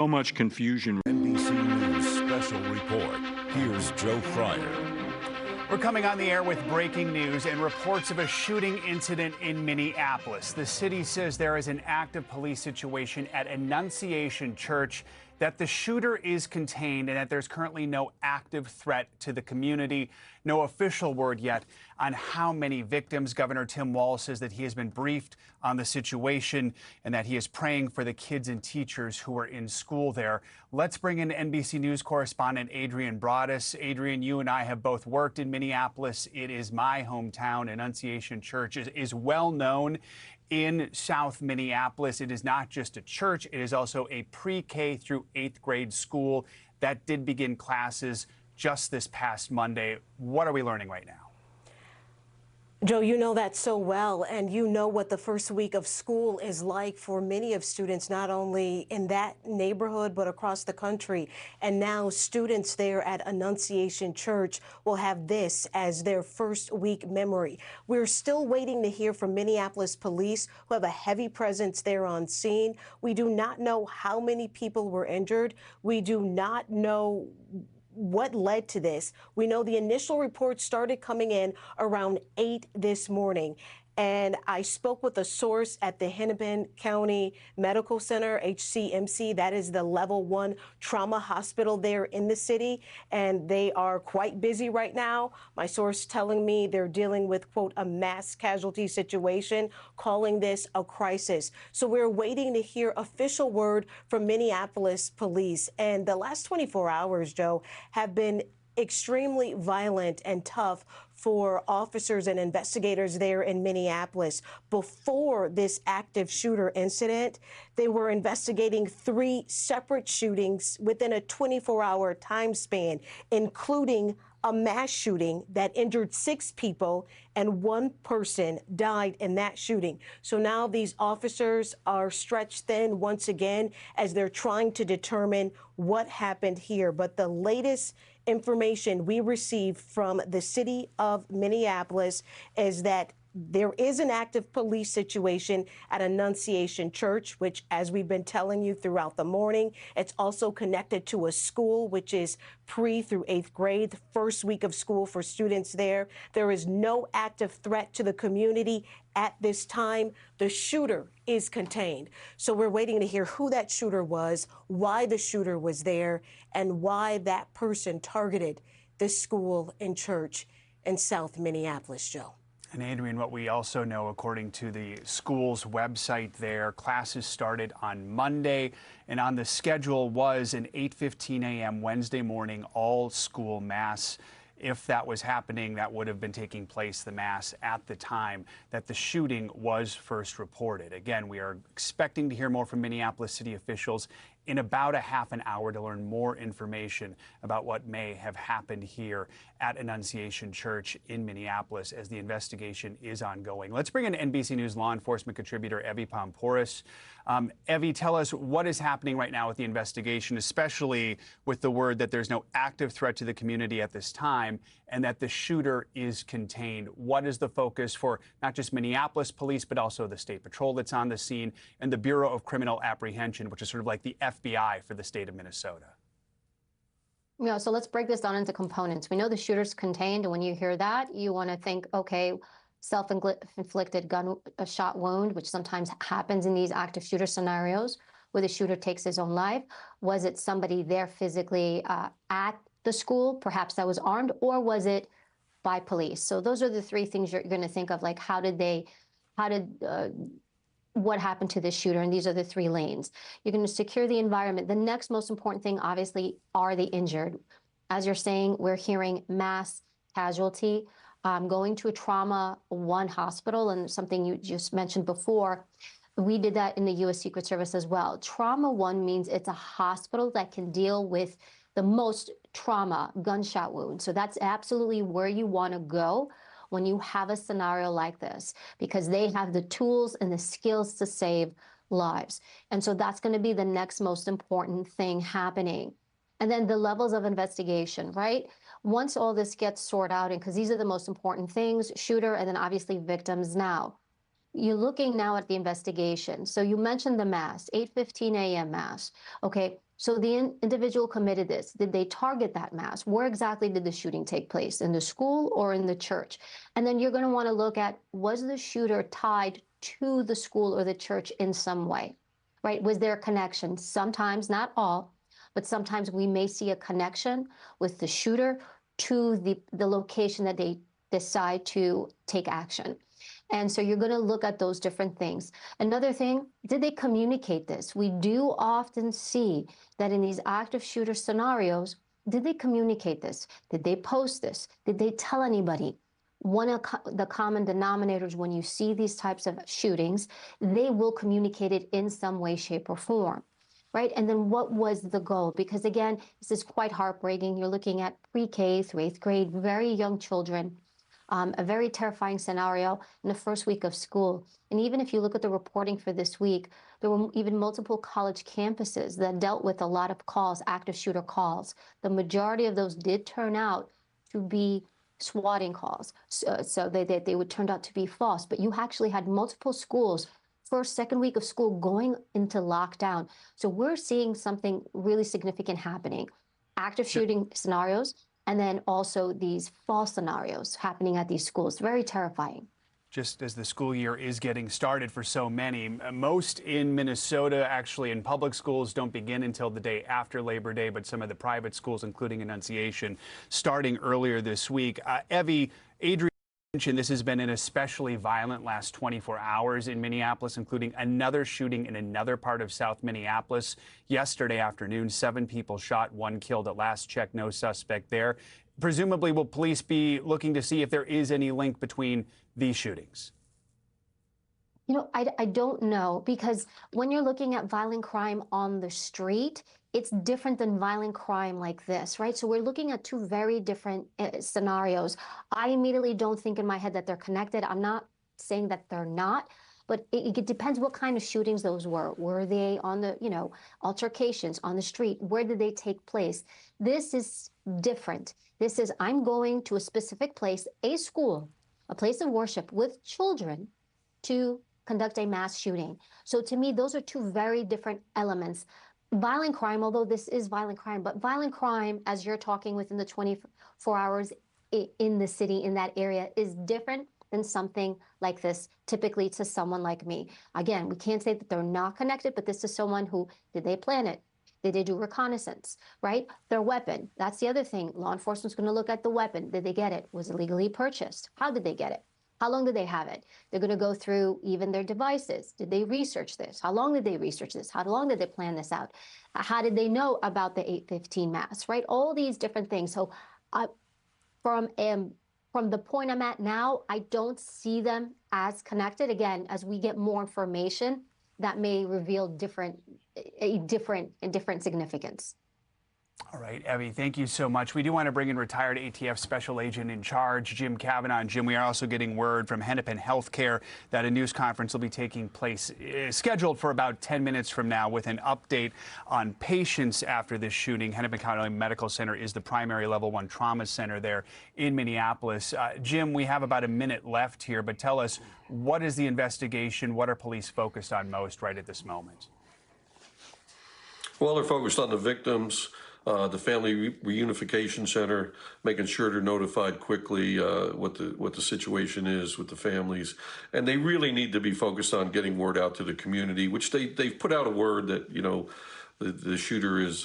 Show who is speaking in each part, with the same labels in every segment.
Speaker 1: So much confusion.
Speaker 2: NBC News Special Report. Here's Joe Fryer.
Speaker 3: We're coming on the air with breaking news and reports of a shooting incident in Minneapolis. The city says there is an active police situation at Annunciation Church, that the shooter is contained, and that there's currently no active threat to the community. No official word yet on how many victims. Governor Tim Walz says that he has been briefed on the situation and that he is praying for the kids and teachers who are in school there. Let's bring in NBC News correspondent Adrian Broadus. Adrian, you and I have both worked in Minneapolis. It is my hometown. Annunciation Church is well known in South Minneapolis. It is not just a church, it is also a pre-K through 8th grade school that did begin classes just this past Monday. What are we learning right now?
Speaker 4: Joe, you know that so well, and you know what the first week of school is like for many of students, not only in that neighborhood, but across the country. And now students there at Annunciation Church will have this as their first week memory. We're still waiting to hear from Minneapolis police, who have a heavy presence there on scene. We do not know how many people were injured. We do not know what led to this. We know the initial reports started coming in around 8 this morning. And I spoke with a source at the Hennepin County Medical Center, HCMC. That is the level 1 trauma hospital there in the city. And they are quite busy right now. My source telling me they're dealing with, quote, a mass casualty situation, calling this a crisis. So we're waiting to hear official word from Minneapolis police. And the last 24 hours, Joe, have been extremely violent and tough for officers and investigators there in Minneapolis. Before this active shooter incident, they were investigating 3 separate shootings within a 24-hour time span, including a mass shooting that injured 6 people and 1 person died in that shooting. So now these officers are stretched thin once again as they're trying to determine what happened here. But the latest information we received from the city of Minneapolis is that there is an active police situation at Annunciation Church, which, as we've been telling you throughout the morning, it's also connected to a school, which is pre through 8th grade, the first week of school for students there. There is no active threat to the community at this time. The shooter is contained. So we're waiting to hear who that shooter was, why the shooter was there, and why that person targeted this school and church in South Minneapolis, Joe.
Speaker 3: And Adrian, what we also know, according to the school's website there, classes started on Monday, and on the schedule was an 8:15 a.m. Wednesday morning all-school mass. If that was happening, that would have been taking place, the mass, at the time that the shooting was first reported. Again, we are expecting to hear more from Minneapolis city officials in about a half an hour to learn more information about what may have happened here at Annunciation Church in Minneapolis as the investigation is ongoing. Let's bring in NBC News law enforcement contributor Evie Pompouris. Evie, tell us what is happening right now with the investigation, especially with the word that there's no active threat to the community at this time and that the shooter is contained. What is the focus for not just Minneapolis police, but also the State Patrol that's on the scene and the Bureau of Criminal Apprehension, which is sort of like the FBI for the state of Minnesota?
Speaker 5: Yeah, so let's break this down into components. We know the shooter's contained, and when you hear that, you want to think, okay, self-inflicted gunshot wound, which sometimes happens in these active shooter scenarios where the shooter takes his own life. Was it somebody there physically at the school, perhaps that was armed, or was it by police? So those are the 3 things you're going to think of, like what happened to this shooter, and these are the 3 lanes. You're going to secure the environment. The next most important thing, obviously, are the injured. As you're saying, we're hearing mass casualty. Going to a trauma 1 hospital, and something you just mentioned before, we did that in the U.S. Secret Service as well. Trauma 1 means it's a hospital that can deal with the most trauma, gunshot wounds. So that's absolutely where you want to go when you have a scenario like this, because they have the tools and the skills to save lives. And so that's going to be the next most important thing happening. And then the levels of investigation, right? Once all this gets sorted out, and because these are the most important things, shooter and then obviously victims now. You're looking now at the investigation. So you mentioned the mass, 8:15 a.m. mass. Okay, So the individual committed this. Did they target that mass? Where exactly did the shooting take place? In the school or in the church? And then you're going to want to look at, was the shooter tied to the school or the church in some way, right? Was there a connection? Sometimes, not all, but sometimes we may see a connection with the shooter to the location that they decide to take action. And so you're going to look at those different things. Another thing, did they communicate this? We do often see that in these active shooter scenarios, did they communicate this? Did they post this? Did they tell anybody? One of the common denominators when you see these types of shootings, they will communicate it in some way, shape, or form, right? And then what was the goal? Because again, this is quite heartbreaking. You're looking at pre-K through 8th grade, very young children. A very terrifying scenario in the first week of school. And even if you look at the reporting for this week, there were even multiple college campuses that dealt with a lot of calls, active shooter calls. The majority of those did turn out to be swatting calls. So they would turn out to be false. But you actually had multiple schools, first, second week of school going into lockdown. So we're seeing something really significant happening. Active shooting scenarios, and then also these false scenarios happening at these schools. Very terrifying.
Speaker 3: Just as the school year is getting started for so many, most in Minnesota, actually in public schools, don't begin until the day after Labor Day, but some of the private schools, including Annunciation, starting earlier this week. Evie, Adrian mentioned this has been an especially violent last 24 hours in Minneapolis, including another shooting in another part of South Minneapolis yesterday afternoon. 7 people shot, 1 killed. At last check, no suspect there. Presumably, will police be looking to see if there is any link between these shootings?
Speaker 5: You know, I don't know, because when you're looking at violent crime on the street, it's different than violent crime like this, right? So we're looking at 2 very different scenarios. I immediately don't think in my head that they're connected. I'm not saying that they're not, but it depends what kind of shootings those were. Were they on the, altercations on the street? Where did they take place? This is different. This is, I'm going to a specific place, a school, a place of worship with children to conduct a mass shooting. So to me, those are 2 very different elements. Violent crime, although this is violent crime, but violent crime, as you're talking within the 24 hours in the city, in that area, is different than something like this, typically to someone like me. Again, we can't say that they're not connected, but this is someone who, did they plan it? Did they do reconnaissance, right? Their weapon, that's the other thing. Law enforcement's gonna look at the weapon. Did they get it? Was it legally purchased? How did they get it? How long did they have it? They're gonna go through even their devices. Did they research this? How long did they research this? How long did they plan this out? How did they know about the 8/15 mass, right? All these different things. So from the point I'm at now, I don't see them as connected. Again, as we get more information, that may reveal different significance.
Speaker 3: All right, Evie, thank you so much. We do want to bring in retired ATF Special Agent in Charge, Jim Kavanaugh. And Jim, we are also getting word from Hennepin Healthcare that a news conference will be taking place, scheduled for about 10 minutes from now, with an update on patients after this shooting. Hennepin County Medical Center is the primary level 1 trauma center there in Minneapolis. Jim, we have about a minute left here, but tell us, what is the investigation? What are police focused on most right at this moment?
Speaker 1: Well, they're focused on the victims, the Family Reunification Center, making sure they're notified quickly what the situation is with the families. And they really need to be focused on getting word out to the community, which they've put out a word that, the shooter is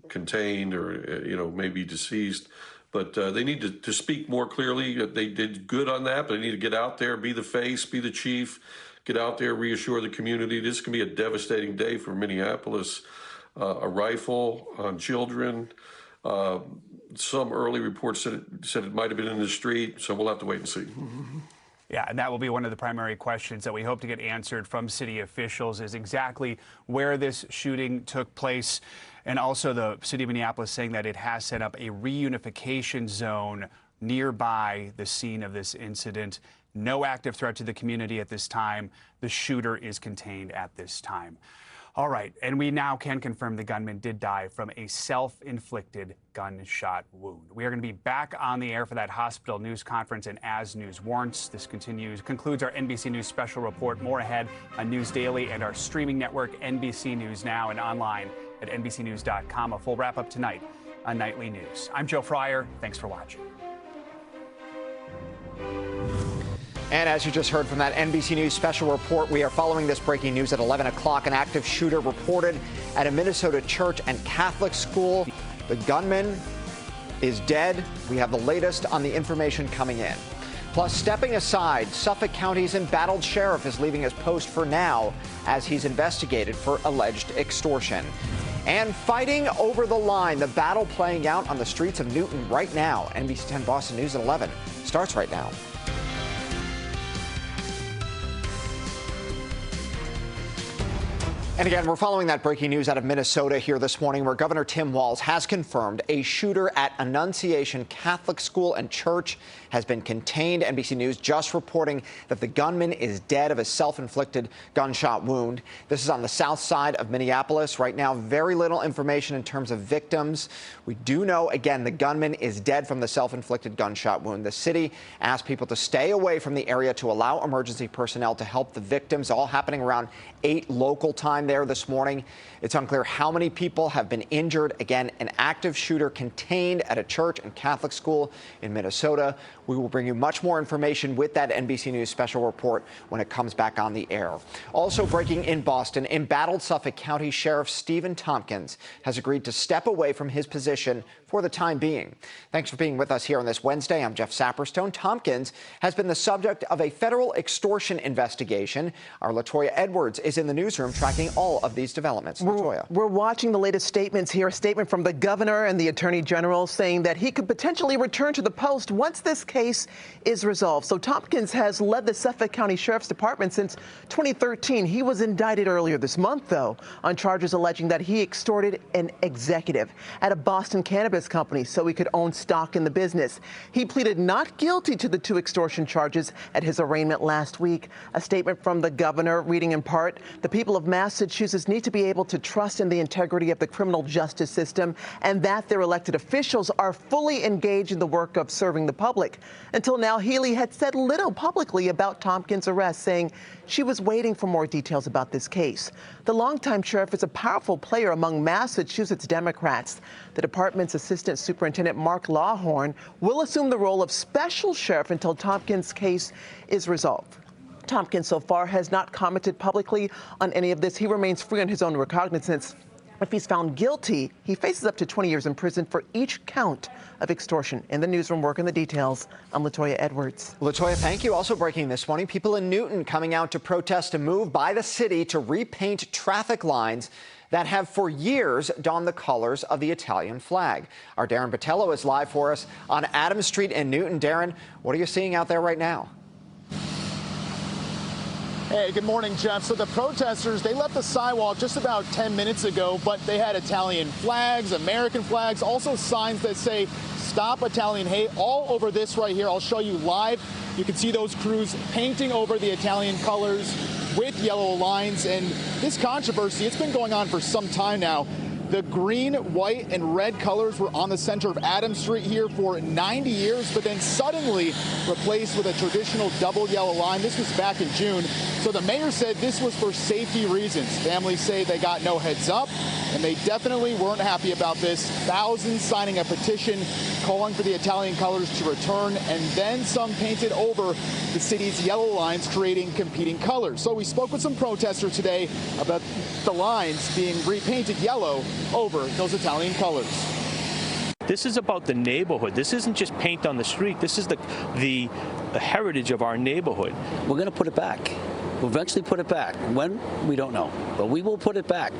Speaker 1: contained or, maybe deceased. But they need to speak more clearly. They did good on that, but they need to get out there, be the face, be the chief, get out there, reassure the community. This can be a devastating day for Minneapolis. A rifle on children. Some early reports said it might have been in the street, so we'll have to wait and see.
Speaker 3: Yeah, and that will be one of the primary questions that we hope to get answered from city officials, is exactly where this shooting took place. And also the city of Minneapolis saying that it has set up a reunification zone nearby the scene of this incident. No active threat to the community at this time. The shooter is contained at this time. All right, and we now can confirm the gunman did die from a self-inflicted gunshot wound. We are going to be back on the air for that hospital news conference and as news warrants. This concludes our NBC News Special Report. More ahead on News Daily and our streaming network, NBC News Now, and online at NBCnews.com. A full wrap-up tonight on Nightly News. I'm Joe Fryer. Thanks for watching.
Speaker 6: And as you just heard from that NBC News Special Report, we are following this breaking news at 11 o'clock. An active shooter reported at a Minnesota church and Catholic school. The gunman is dead. We have the latest on the information coming in. Plus, stepping aside, Suffolk County's embattled sheriff is leaving his post for now as he's investigated for alleged extortion. And fighting over the line, the battle playing out on the streets of Newton right now. NBC 10 Boston News at 11 starts right now. And again, we're following that breaking news out of Minnesota here this morning, where Governor Tim Walz has confirmed a shooter at Annunciation Catholic School and Church has been contained. NBC News just reporting that the gunman is dead of a self-inflicted gunshot wound. This is on the south side of Minneapolis. Right now, very little information in terms of victims. We do know, again, the gunman is dead from the self-inflicted gunshot wound. The city asked people to stay away from the area to allow emergency personnel to help the victims, all happening around 8 local time there this morning. It's unclear how many people have been injured. Again, an active shooter contained at a church and Catholic school in Minnesota. We will bring you much more information with that NBC News Special Report when it comes back on the air. Also breaking in Boston, embattled Suffolk County Sheriff Stephen Tompkins has agreed to step away from his position for the time being. Thanks for being with us here on this Wednesday. I'm Jeff Saperstone. Tompkins has been the subject of a federal extortion investigation. Our LaToya Edwards is in the newsroom tracking all of these developments. LaToya.
Speaker 7: We're watching the latest statements here. A statement from the governor and the attorney general saying that he could potentially return to the post once this case is resolved. So Tompkins has led the Suffolk County Sheriff's Department since 2013. He was indicted earlier this month, though, on charges alleging that he extorted an executive at a Boston cannabis company so he could own stock in the business. He pleaded not guilty to the 2 extortion charges at his arraignment last week. A statement from the governor reading in part, the people of Massachusetts need to be able to trust in the integrity of the criminal justice system and that their elected officials are fully engaged in the work of serving the public. Until now, Healy had said little publicly about Tompkins' arrest, saying she was waiting for more details about this case. The longtime sheriff is a powerful player among Massachusetts Democrats. The department's assistant superintendent, Mark Lawhorn, will assume the role of special sheriff until Tompkins' case is resolved. Tompkins so far has not commented publicly on any of this. He remains free on his own recognizance. If he's found guilty, he faces up to 20 years in prison for each count of extortion. In the newsroom, working the details, I'm LaToya Edwards.
Speaker 6: LaToya, thank you. Also breaking this morning, people in Newton coming out to protest a move by the city to repaint traffic lines that have for years donned the colors of the Italian flag. Our Darren Botello is live for us on Adams Street in Newton. Darren, what are you seeing out there right now?
Speaker 8: Hey, good morning, Jeff. So the protesters, they left the sidewalk just about 10 minutes ago, but they had Italian flags, American flags, also signs that say "Stop Italian Hate" all over this right here. I'll show you live. You can see those crews painting over the Italian colors with yellow lines. And this controversy, it's been going on for some time now. The green, white, and red colors were on the center of Adams Street here for 90 years, but then suddenly replaced with a traditional double yellow line. This was back in June. So the mayor said this was for safety reasons. Families say they got no heads up, and they definitely weren't happy about this. Thousands signing a petition calling for the Italian colors to return, and then some painted over the city's yellow lines, creating competing colors. So we spoke with some protesters today about the lines being repainted yellow over those Italian colors.
Speaker 9: This is about the neighborhood. This isn't just paint on the street. This is the heritage of our neighborhood.
Speaker 10: We're going to put it back. We'll eventually put it back. When? We don't know. But we will put it back.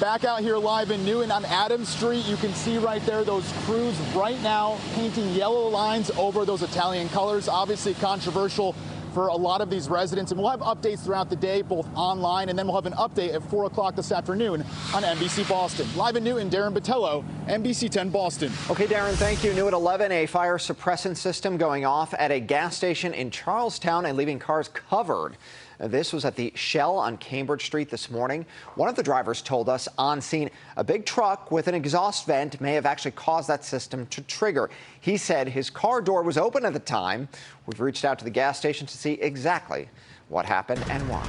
Speaker 8: Back out here live in Newton on Adams Street, you can see right there those crews right now painting yellow lines over those Italian colors. Obviously controversial for a lot of these residents, and we'll have updates throughout the day, both online, and then we'll have an update at 4 o'clock this afternoon on NBC Boston. Live in Newton, Darren Botello, NBC 10 Boston.
Speaker 6: Okay, Darren, thank you. New at 11, a fire suppressant system going off at a gas station in Charlestown and leaving cars covered. This was at the Shell on Cambridge Street this morning. One of the drivers told us on scene a big truck with an exhaust vent may have actually caused that system to trigger. He said his car door was open at the time. We've reached out to the gas station to see exactly what happened and why.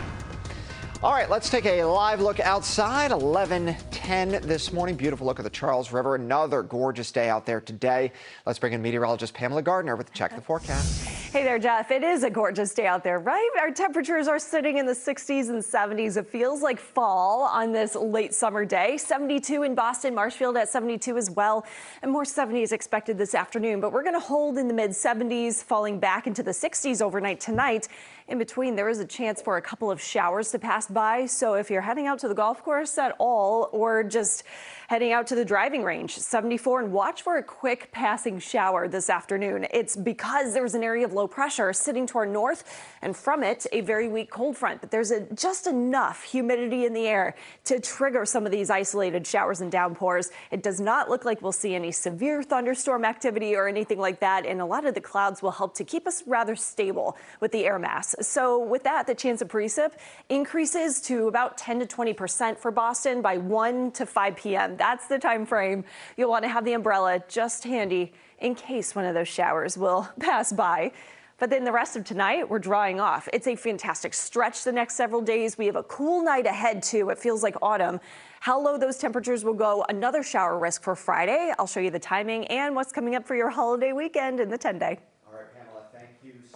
Speaker 6: All right, let's take a live look outside. 11:10 this morning. Beautiful look at the Charles River. Another gorgeous day out there today. Let's bring in meteorologist Pamela Gardner with Check the Forecast.
Speaker 11: Hey there, Jeff. It is a gorgeous day out there, right? Our temperatures are sitting in the 60s and 70s. It feels like fall on this late summer day. 72 in Boston, Marshfield at 72 as well. And more 70s expected this afternoon. But we're going to hold in the mid 70s, falling back into the 60s overnight tonight. In between, there is a chance for a couple of showers to pass by. So if you're heading out to the golf course at all, or just heading out to the driving range, 74, and watch for a quick passing shower this afternoon. It's because there's an area of low pressure sitting to our north, and from it, a very weak cold front. But there's just enough humidity in the air to trigger some of these isolated showers and downpours. It does not look like we'll see any severe thunderstorm activity or anything like that. And a lot of the clouds will help to keep us rather stable with the air mass. So with that, the chance of precip increases to about 10 to 20% for Boston by 1 to 5 p.m. That's the time frame. You'll want to have the umbrella just handy in case one of those showers will pass by. But then the rest of tonight, we're drying off. It's a fantastic stretch the next several days. We have a cool night ahead, too. It feels like autumn. How low those temperatures will go, another shower risk for Friday. I'll show you the timing and what's coming up for your holiday weekend in the 10-day.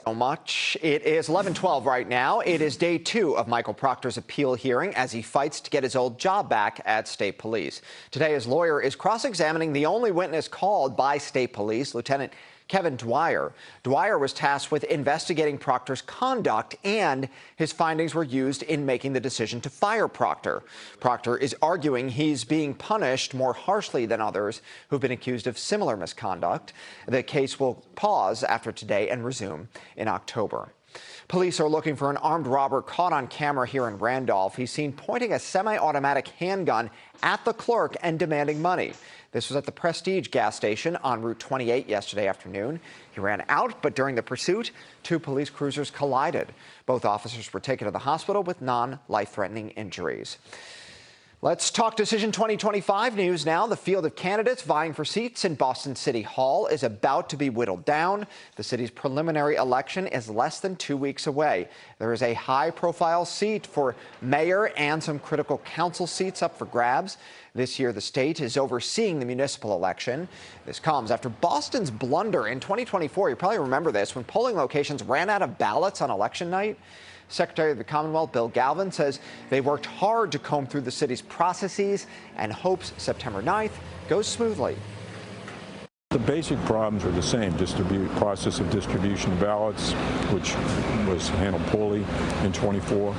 Speaker 6: So much. It is 11:12 right now. It is day 2 of Michael Proctor's appeal hearing as he fights to get his old job back at state police. Today, his lawyer is cross-examining the only witness called by state police, Lieutenant Kevin Dwyer. Dwyer was tasked with investigating Proctor's conduct, and his findings were used in making the decision to fire Proctor. Proctor is arguing he's being punished more harshly than others who've been accused of similar misconduct. The case will pause after today and resume in October. Police are looking for an armed robber caught on camera here in Randolph. He's seen pointing a semi-automatic handgun at the clerk and demanding money. This was at the Prestige gas station on Route 28 yesterday afternoon. He ran out, but during the pursuit, 2 police cruisers collided. Both officers were taken to the hospital with non-life-threatening injuries. Let's talk Decision 2025 news now. The field of candidates vying for seats in Boston City Hall is about to be whittled down. The city's preliminary election is less than 2 weeks away. There is a high-profile seat for mayor and some critical council seats up for grabs. This year, the state is overseeing the municipal election. This comes after Boston's blunder in 2024. You probably remember this, when polling locations ran out of ballots on election night. Secretary of the Commonwealth Bill Galvin says they worked hard to comb through the city's processes and hopes September 9th goes smoothly.
Speaker 12: The basic problems are the same. Process of distribution of ballots, which was handled poorly in 24,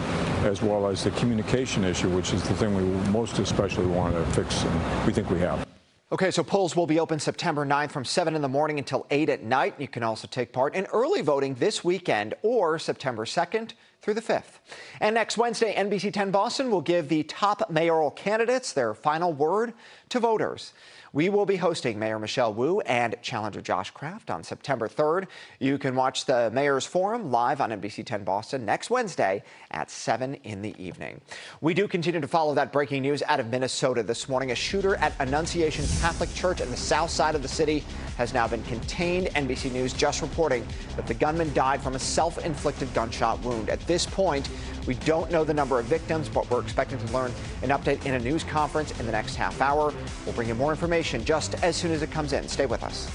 Speaker 12: as well as the communication issue, which is the thing we most especially want to fix, and we think we have.
Speaker 6: Okay, so polls will be open September 9th from 7 in the morning until 8 at night. You can also take part in early voting this weekend or September 2nd through the 5th. And next Wednesday, NBC 10 Boston will give the top mayoral candidates their final word to voters. We will be hosting Mayor Michelle Wu and challenger Josh Kraft on September 3rd. You can watch the Mayor's Forum live on NBC 10 Boston next Wednesday at 7 in the evening. We do continue to follow that breaking news out of Minnesota this morning. A shooter at Annunciation Catholic Church in the south side of the city has now been contained. NBC News just reporting that the gunman died from a self-inflicted gunshot wound. At this point, we don't know the number of victims, but we're expecting to learn an update in a news conference in the next half hour. We'll bring you more information just as soon as it comes in. Stay with us.